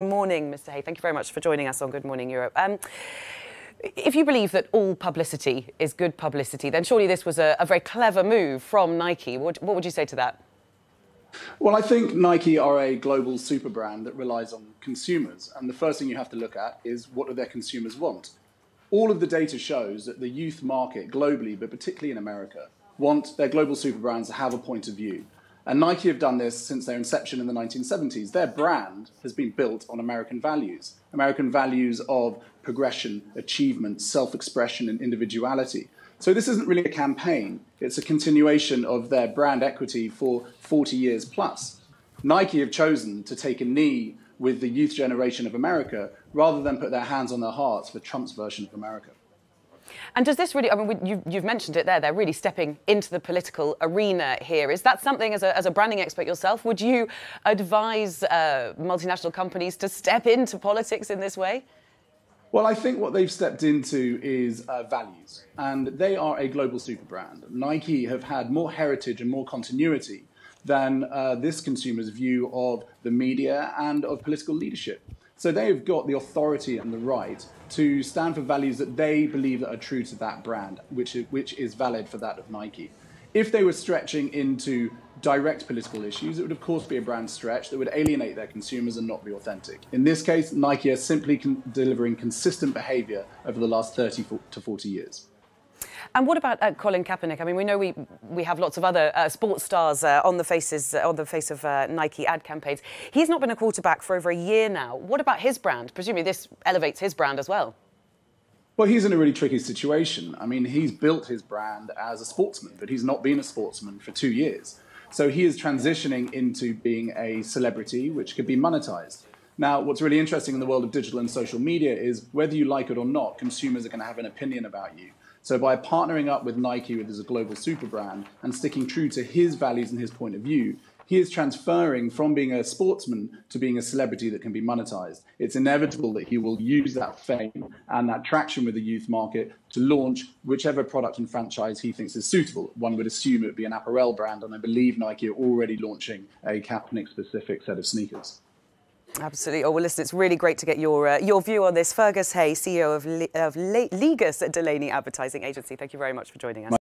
Good morning, Mr. Hay. Thank you very much for joining us on Good Morning Europe. If you believe that all publicity is good publicity, then surely this was a very clever move from Nike. What would you say to that? Well, I think Nike are a global super brand that relies on consumers. And the first thing you have to look at is what do their consumers want? All of the data shows that the youth market globally, but particularly in America, want their global super brands to have a point of view. And Nike have done this since their inception in the 1970s. Their brand has been built on American values of progression, achievement, self-expression, and individuality. So this isn't really a campaign. It's a continuation of their brand equity for 40 years plus. Nike have chosen to take a knee with the youth generation of America rather than put their hands on their hearts for Trump's version of America. And does this really, I mean, you've mentioned it there, they're really stepping into the political arena here. Is that something, as a branding expert yourself, would you advise multinational companies to step into politics in this way? Well, I think what they've stepped into is values, and they are a global super brand. Nike have had more heritage and more continuity than this consumer's view of the media and of political leadership. So they have got the authority and the right to stand for values that they believe that are true to that brand, which is valid for that of Nike. If they were stretching into direct political issues, it would of course be a brand stretch that would alienate their consumers and not be authentic. In this case, Nike are simply delivering consistent behavior over the last 30 to 40 years. And what about Colin Kaepernick? I mean, we know we have lots of other sports stars on the face of Nike ad campaigns. He's not been a quarterback for over a year now. What about his brand? Presumably this elevates his brand as well. Well, he's in a really tricky situation. I mean, he's built his brand as a sportsman, but he's not been a sportsman for 2 years. So he is transitioning into being a celebrity, which could be monetized. Now, what's really interesting in the world of digital and social media is whether you like it or not, consumers are going to have an opinion about you. So by partnering up with Nike as a global super brand and sticking true to his values and his point of view, he is transferring from being a sportsman to being a celebrity that can be monetized. It's inevitable that he will use that fame and that traction with the youth market to launch whichever product and franchise he thinks is suitable. One would assume it would be an apparel brand, and I believe Nike are already launching a Kaepernick-specific set of sneakers. Absolutely. Oh, well, listen, it's really great to get your view on this. Fegus Hay, CEO of Leagas at Delaney Advertising Agency. Thank you very much for joining us.